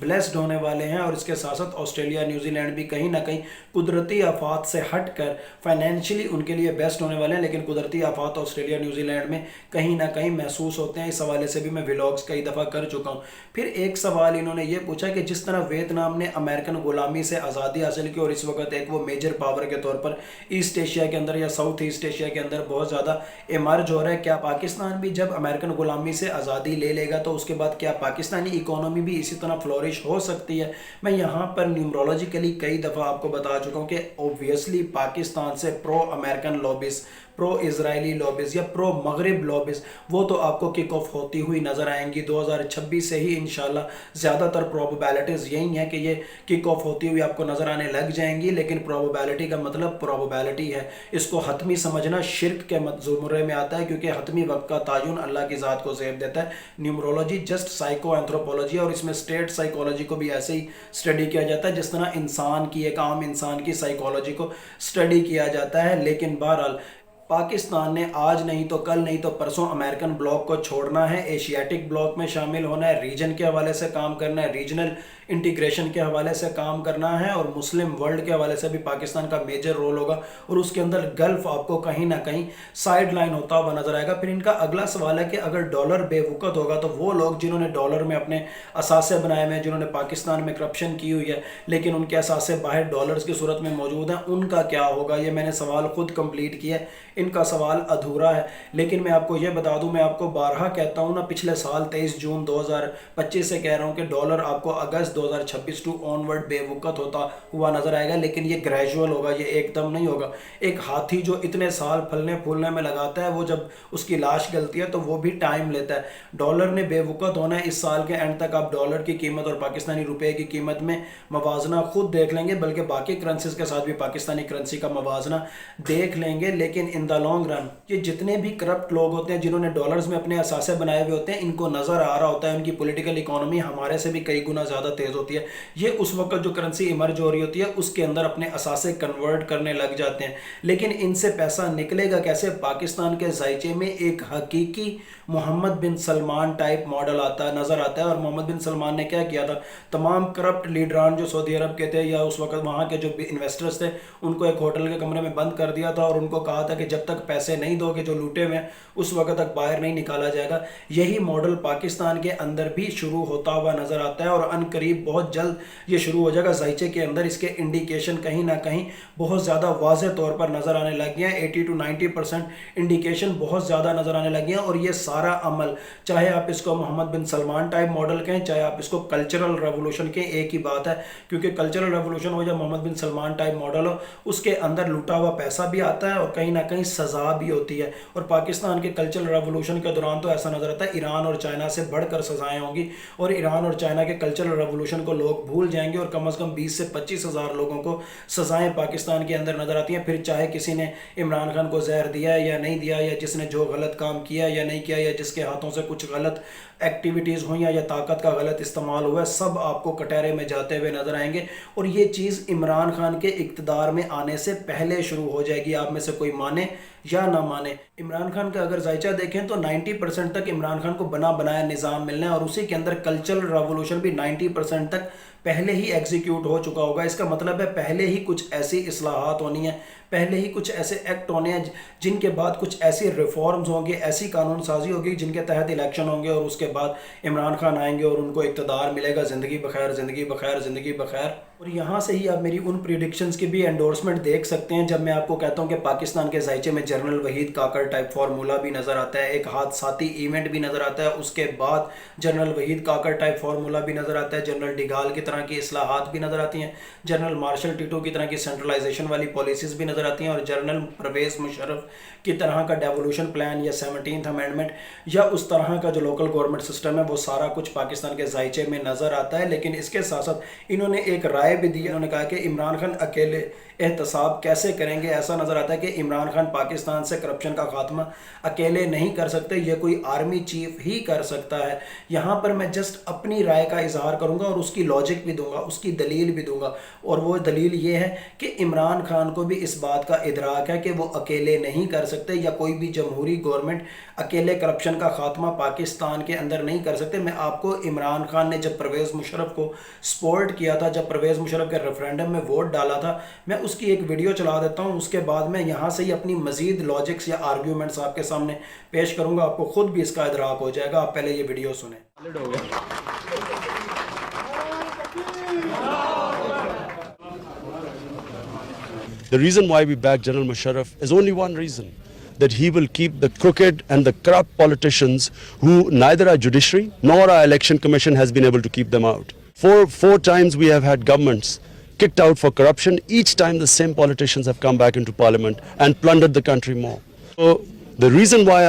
Blessed ہونے والے ہیں، اور اس کے ساتھ ساتھ آسٹریلیا نیوزی لینڈ بھی کہیں نہ کہیں قدرتی آفات سے ہٹ کر فائنینشلی ان کے لیے بیسٹ ہونے والے ہیں، لیکن قدرتی آفات آسٹریلیا نیوزی لینڈ میں کہیں نہ کہیں محسوس ہوتے ہیں۔ اس حوالے سے بھی میں ولاگز کئی دفعہ کر چکا ہوں۔ پھر ایک سوال انہوں نے یہ پوچھا کہ جس طرح ویتنام نے امریکن غلامی سے آزادی حاصل کی اور اس وقت ایک وہ میجر پاور کے طور پر ایسٹ ایشیا کے اندر یا ساؤتھ ایسٹ ایشیا کے اندر بہت زیادہ ایمرج ہو رہا ہے، کیا پاکستان بھی جب امریکن غلامی سے آزادی لے لے گا تو اس کے بعد کیا پاکستانی اکانومی بھی اسی طرح فلورش ہو سکتی ہے؟ میں یہاں پر نیومرولوجیکلی کئی دفعہ آپ کو بتا چکا ہوں کہ اوبویسلی پاکستان سے پرو امریکن لابیز، پرو اسرائیلی لابیز یا پرو مغرب لابیز وہ تو آپ کو کک آف ہوتی ہوئی نظر آئیں گی۔ 2026 سے ہی انشاءاللہ زیادہ تر پروبیبلٹیز یہی ہیں کہ یہ کک آف ہوتی ہوئی آپ کو نظر آنے لگ جائیں گی، لیکن پروبیبلٹی کا مطلب پروبیبلٹی ہے، اس کو حتمی سمجھنا شرک کے زمرے میں آتا ہے، کیونکہ حتمی وقت کا تعین اللہ کی ذات کو زیب دیتا ہے۔ نیومرولوجی جسٹ سائیکو اینتھروپولوجی، اور اس میں اسٹیٹ سائیکولوجی کو بھی ایسے ہی اسٹڈی کیا جاتا ہے جس طرح انسان کی، ایک عام انسان کی سائیکولوجی کو اسٹڈی کیا جاتا ہے۔ لیکن بہرحال پاکستان نے آج نہیں تو کل نہیں تو پرسوں امریکن بلاک کو چھوڑنا ہے، ایشیاٹک بلاک میں شامل ہونا ہے، ریجن کے حوالے سے کام کرنا ہے، ریجنل انٹیگریشن کے حوالے سے کام کرنا ہے، اور مسلم ورلڈ کے حوالے سے بھی پاکستان کا میجر رول ہوگا، اور اس کے اندر گلف آپ کو کہیں نہ کہیں سائیڈ لائن ہوتا ہوا نظر آئے گا۔ پھر ان کا اگلا سوال ہے کہ اگر ڈالر بے وقت ہوگا تو وہ لوگ جنہوں نے ڈالر میں اپنے اثاثے بنائے ہوئے ہیں، جنہوں نے پاکستان میں کرپشن کی ہوئی ہے لیکن ان کے اثاثے باہر ڈالرز کی صورت میں موجود ہیں، ان کا کیا ہوگا؟ یہ میں نے سوال خود کمپلیٹ کیا ہے، ان کا سوال ادھورا ہے۔ لیکن میں آپ کو یہ بتا دوں، میں آپ کو بارہا کہتا ہوں نا، پچھلے سال 23 جون 2025 سے کہہ رہا ہوں کہ ڈالر آپ کو اگست 2026 ٹو آنورڈ بے وقت ہوتا ہوا نظر آئے گا، لیکن یہ گریجول ہوگا، یہ ایک دم نہیں ہوگا۔ ایک ہاتھی جو اتنے سال پھلنے پھولنے میں لگاتا ہے، وہ جب اس کی لاش گلتی ہے تو وہ بھی ٹائم لیتا ہے۔ ڈالر نے بے وقت ہونا ہے، اس سال کے اینڈ تک آپ ڈالر کی قیمت اور پاکستانی روپے کی قیمت میں موازنہ خود دیکھ لیں گے، بلکہ باقی کرنسیز کے ساتھ بھی پاکستانی کرنسی کا موازنہ دیکھ لیں گے۔ لیکن ان دا لانگ رن یہ جتنے بھی کرپٹ لوگ ہوتے ہیں جنہوں نے ڈالرز میں اپنے اثاثے بنائے ہوئے ہوتے ہیں، ان کو نظر آ رہا ہوتا ہے ان کی پولیٹیکل اکانومی ہمارے سے بھی کئی گنا زیادہ تیز ہوتی ہے۔ یہ اس وقت جو کرنسی ایمرج ہو رہی ہوتی ہے اس کے اندر اپنے اثاثے کنورٹ کرنے لگ جاتے ہیں، لیکن ان سے پیسہ نکلے گا کیسے؟ پاکستان کے ذائچے میں ایک حقیقی Mohammed bin Salman type model نظر آتا ہے، اور محمد بن سلمان نے کیا کیا تھا؟ تمام کرپٹ لیڈران جو سعودی عرب کے تھے یا اس وقت وہاں کے جو انویسٹرز تھے ان کو ایک ہوٹل کے کمرے میں بند کر دیا تھا، اور ان کو کہا تھا کہ جب تک پیسے نہیں دو گے جو لوٹے ہوئے ہیں اس وقت تک باہر نہیں نکالا جائے گا۔ یہی ماڈل پاکستان کے اندر بھی شروع ہوتا ہوا نظر آتا ہے، اور ان قریب بہت جلد یہ شروع ہو جائے گا۔ ذائچے کے اندر اس کے انڈیکیشن کہیں نہ کہیں بہت زیادہ واضح طور پر نظر آنے لگ گئے ہیں، 80 to 90% انڈیکیشن بہت زیادہ نظر آنے لگ گئے ہیں۔ اور یہ سارا عمل، چاہے آپ اس کو محمد بن سلمان ٹائپ ماڈل کہیں، چاہے آپ اس کو کلچرل ریولوشن کہیں، ایک ہی بات ہے، کیونکہ کلچرل ریولوشن ہو یا محمد بن سلمان ٹائپ ماڈل ہو، اس کے اندر لوٹا ہوا پیسہ بھی آتا ہے اور کہیں نہ کہیں سزا بھی ہوتی ہے۔ اور پاکستان کے کلچرل ریولوشن کے دوران تو ایسا نظر آتا ہے ایران اور چائنا سے بڑھ کر سزائیں ہوں گی، اور ایران اور چائنا کے کلچرل ریولوشن کو لوگ بھول جائیں گے، اور کم از کم 20 سے 25 ہزار لوگوں کو سزائیں پاکستان کے اندر نظر آتی ہیں۔ پھر چاہے کسی نے عمران خان کو زہر دیا ہے یا نہیں دیا، یا جس نے جو غلط کام کیا یا نہیں کیا، یا جس کے ہاتھوں سے کچھ غلط ایکٹیویٹیز ہوئی یا طاقت کا غلط استعمال ہوا ہے، سب آپ کو کٹہرے میں جاتے ہوئے نظر آئیں گے۔ اور یہ چیز عمران خان کے اقتدار میں آنے سے پہلے شروع ہو جائے گی، آپ میں سے کوئی مانے یا نہ مانے۔ عمران خان کا اگر ذائچہ دیکھیں تو 90% تک عمران خان کو بنا بنایا نظام ملنا ہے، اور اسی کے اندر کلچرل ریولوشن بھی 90% تک پہلے ہی ایگزیکیوٹ ہو چکا ہوگا۔ اس کا مطلب ہے پہلے ہی کچھ ایسی اصلاحات ہونی ہیں، پہلے ہی کچھ ایسے ایکٹ ہونے ہیں جن کے بعد کچھ ایسی ریفارمز ہوں گے، ایسی قانون سازی ہوگی جن کے تحت الیکشن ہوں گے، اور اس کے بعد عمران خان آئیں گے اور ان کو اقتدار ملے گا۔ زندگی بخیر، زندگی بخیر، زندگی بخیر۔ اور یہاں سے ہی آپ میری ان پریڈکشنز کی بھی انڈورسمنٹ دیکھ سکتے ہیں جب میں آپ کو کہتا ہوں کہ پاکستان کے ذائچے میں general Waheed Kakar type formula بھی نظر آتا ہے، ایک حادثاتی ایونٹ بھی نظر آتا ہے، اس کے بعد general Waheed Kakar type formula بھی نظر آتا ہے، جنرل ڈیگال کی طرح کی اصلاحات بھی نظر آتی ہیں، جنرل مارشل ٹیٹو کی طرح کی سینٹرلائزیشن والی پالیسیز بھی نظر آتی ہیں، اور جنرل پرویز مشرف کی طرح کا ڈیولوشن پلان یا 17th امینڈمنٹ یا اس طرح کا جو لوکل گورنمنٹ سسٹم ہے، وہ سارا کچھ پاکستان کے ذائچے میں نظر آتا ہے۔ لیکن اس کے ساتھ ساتھ انہوں نے ایک رائے رائے بھی دی. انہوں نے کہا کہ عمران خان اکیلے احتساب کیسے کریں گے. ایسا نظر آتا ہے کہ عمران خان پاکستان سے کرپشن کا خاتمہ اکیلے نہیں کر سکتے, یہ کوئی آرمی چیف ہی کر سکتا ہے. یہاں پر میں جسٹ اپنی رائے کا اظہار کروں گا اور اس کی لاجک بھی دوں گا, اس کی دلیل بھی دوں گا, اور وہ دلیل یہ ہے کہ عمران خان کو بھی اس بات کا ادراک ہے کہ وہ اکیلے نہیں کر سکتے, یا کوئی بھی جمہوری گورنمنٹ اکیلے کرپشن کا خاتمہ پاکستان کے اندر نہیں کر سکتے. میں آپ کو عمران خان نے جب پرویز مشرف کو سپورٹ کیا تھا, جب پرویز مشرف کے ریفرینڈم میں ووٹ ڈالا تھا, میں اس کی ایک ویڈیو چلا دیتا ہوں. اس کے بعد میں یہاں سے ہی اپنی مزید لاجکس یا آرگیومنٹس آپ کے سامنے پیش کروں گا, آپ کو خود بھی اس کا ادراک ہو جائے گا. آپ پہلے یہ ویڈیو سنیں. The reason why we back General Musharraf is only one reason, that he will keep the crooked and the corrupt politicians who neither our judiciary nor our election commission has been able to keep them out. Four times we have had governments kicked out for corruption. Each time the same politicians have come back into parliament and plundered the country more. So the reason why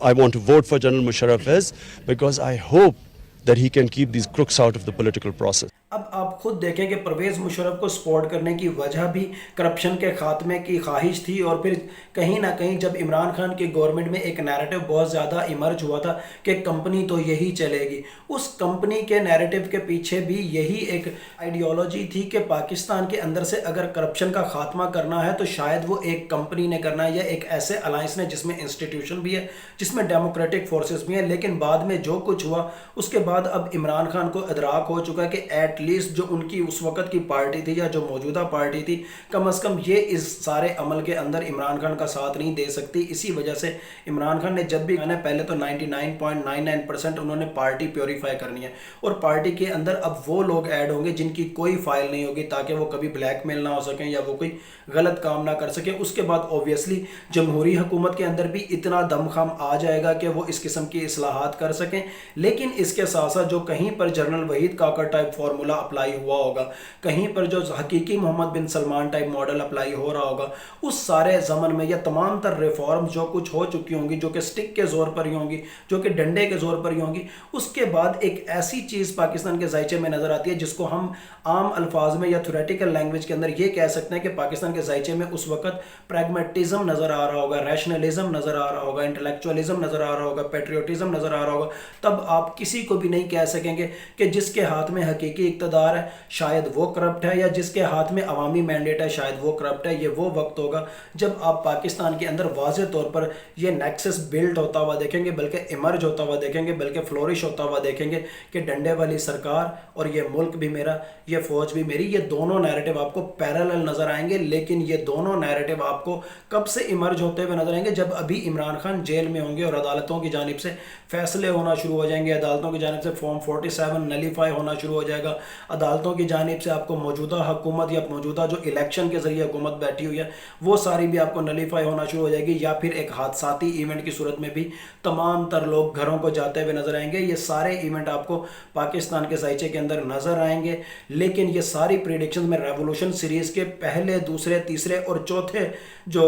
I want to vote for General Musharraf is because I hope that he can keep these crooks out of the political process. اب آپ خود دیکھیں کہ پرویز مشرف کو support کرنے کی وجہ بھی کرپشن کے خاتمے کی خواہش تھی, اور پھر کہیں نہ کہیں جب عمران خان کی گورنمنٹ میں ایک نیریٹو بہت زیادہ ایمرج ہوا تھا کہ کمپنی تو یہی چلے گی, اس کمپنی کے نیریٹو کے پیچھے بھی یہی ایک آئیڈیالوجی تھی کہ پاکستان کے اندر سے اگر کرپشن کا خاتمہ کرنا ہے تو شاید وہ ایک کمپنی نے کرنا ہے, یا ایک ایسے الائنس نے جس میں انسٹیٹیوشن بھی ہے, جس میں ڈیموکریٹک فورسز بھی ہیں. لیکن بعد میں جو کچھ ہوا اس کے بعد اب عمران خان کو ادراک ہو چکا کہ ایٹ لیسٹ جو ان کی اس وقت کی پارٹی تھی یا جو موجودہ پارٹی تھی, کم از کم یہ اس سارے عمل کے اندر عمران خان کا ساتھ نہیں دے سکتی. اسی وجہ سے عمران خان نے جب بھی کہا پہلے تو 99.99% انہوں نے پارٹی پیوریفائی کرنی ہے, اور پارٹی کے اندر اب وہ لوگ ایڈ ہوں گے جن کی کوئی فائل نہیں ہوگی, تاکہ وہ کبھی بلیک میل نہ ہو سکیں یا وہ کوئی غلط کام نہ کر سکیں. اس کے بعد اوبویسلی جمہوری حکومت کے اندر بھی اتنا دم خم آ جائے گا کہ وہ اس قسم کی اصلاحات کر سکیں. لیکن اس کے ساتھ ساتھ جو کہیں پر general Waheed Kakar type formula apply ہوا ہوگا, کہیں پر جو حقیقی Mohammed bin Salman type model apply ہو رہا ہوگا, اس سارے زمن میں یا تمام تر ریفارمز جو کچھ ہو چکی ہوں گی, جو کہ سٹک کے زور پر ہی ہوں گی, جو کہ ڈنڈے کے زور پر ہی ہوں گی, اس کے بعد ایک ایسی چیز پاکستان کے ذائچے میں نظر آتی ہے جس کو ہم عام الفاظ میں یا تھیوریٹیکل لینگویج کے اندر یہ کہہ سکتے ہیں کہ پاکستان کے ذائچے میں اس وقت پریگمیٹزم نظر آ رہا ہوگا, ریشنلزم نظر آ رہا ہوگا, انٹلیکچولی نظر آ رہا ہوگا, پیٹریوٹزم نظر آ رہا ہوگا. تب آپ کسی کو بھی نہیں کہہ سکیں گے کہ جس کے ہاتھ میں حقیقی اقتدار ہے شاید وہ کرپٹ ہے, یا جس کے ہاتھ میں عوامی مینڈیٹ ہے شاید وہ کرپٹ ہے. یہ وہ وقت ہوگا جب آپ پاکستان کے اندر واضح طور پر یہ نیکسس بلڈ ہوتا ہوا دیکھیں گے, بلکہ ایمرج ہوتا ہوا دیکھیں گے, بلکہ فلورش ہوتا ہوا دیکھیں گے کہ ڈنڈے والی سرکار اور یہ ملک بھی میرا, یہ فوج بھی میری, یہ دونوں نیریٹو آپ کو پیرالل نظر آئیں گے. لیکن یہ دونوں نیریٹو آپ کو کب سے ایمرج ہوتے ہوئے نظر آئیں گے؟ جب ابھی عمران خان جیل میں ہوں گے اور عدالتوں کی جانب سے فیصلے ہونا شروع ہو جائیں گے, عدالتوں کی جانب سے فارم 47 نلیفائی ہونا شروع ہو جائے گا, عدالتوں کی جانب سے آپ کو موجودہ حکومت یا موجودہ جو الیکشن کے ذریعے حکومت بیٹھی ہوئی ہے وہ ساری بھی آپ کو نلیفائی ہونا شروع ہو جائے گی, یا پھر ایک حادثاتی ایونٹ کی صورت میں بھی تمام تر لوگ گھروں کو جاتے ہوئے نظر آئیں گے. یہ سارے ایونٹ آپ کو پاکستان کے ذائچے کے اندر نظر آئیں گے. لیکن یہ ساری پریڈکشنز میں ریولوشن سیریز کے پہلے, دوسرے, تیسرے اور چوتھے جو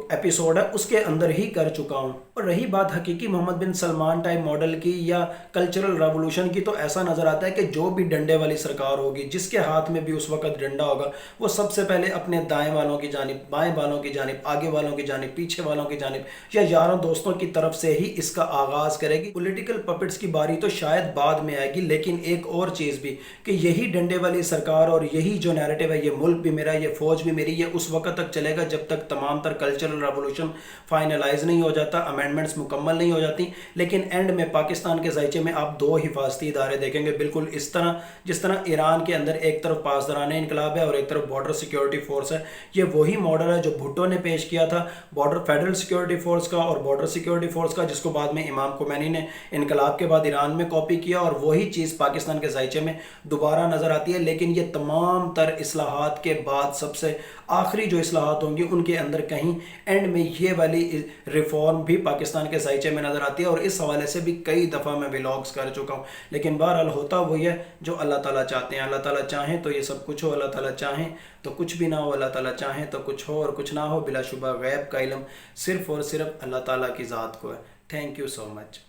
ایپیسوڈ ہے اس کے اندر ہی کر چکا ہوں. اور رہی بات حقیقی Mohammed bin Salman type model کی یا کلچرل ریولوشن کی, تو ایسا نظر آتا ہے کہ جو بھی ڈنڈے والی سرکار ہوگی, جس کے ہاتھ میں بھی اس وقت ڈنڈا ہوگا, وہ سب سے پہلے اپنے دائیں والوں کی جانب, بائیں والوں کی جانب, آگے والوں کی جانب, پیچھے والوں کی جانب یا یاروں دوستوں کی طرف سے ہی اس کا آغاز کرے گی. پولیٹیکل پپٹس کی باری تو شاید بعد میں آئے گی, لیکن ایک اور چیز بھی کہ یہی ڈنڈے والی سرکار اور یہی جو نیریٹو ہے, یہ ملک بھی میرا, یہ فوج بھی میری, یہ اس وقت تک چلے گا جب تک تمام تر کلچرل ریولوشن فائنلائز نہیں ہو جاتا, امینڈمنٹس مکمل نہیں ہو جاتی. لیکن اینڈ میں پاکستان کے ذائچے میں آپ دو حفاظتی ادارے دیکھیں گے, بالکل اس طرح جس طرح ایران کے اندر ایک طرف پاسداران انقلاب ہے اور ایک طرف بارڈر سیکیورٹی فورس ہے. یہ وہی ماڈل ہے جو بھٹو نے پیش کیا تھا بارڈر فیڈرل سیکیورٹی فورس کا اور بارڈر سیکیورٹی فورس کا, جس کو بعد میں امام خمینی نے انقلاب کے بعد ایران میں کاپی کیا, اور وہی چیز پاکستان کے ذائچے میں دوبارہ نظر آتی ہے. لیکن یہ تمام تر اصلاحات کے بعد سب سے آخری جو اصلاحات ہوں گی ان کے اندر کہیں اینڈ میں یہ والی ریفارم بھی پاکستان کے ذائچے میں نظر آتی ہے, اور اس حوالے سے بھی کئی دفعہ میں ولاگز کر چکا ہوں. لیکن بہرحال ہوتا وہی ہے جو اللہ تعالیٰ چاہتے ہیں. اللہ تعالیٰ چاہیں تو یہ سب کچھ ہو, اللہ تعالیٰ چاہیں تو کچھ بھی نہ ہو, اللہ تعالیٰ چاہیں تو کچھ ہو اور کچھ نہ ہو. بلا شبہ غیب کا علم صرف اور صرف اللہ تعالیٰ کی ذات کو ہے. Thank you so much.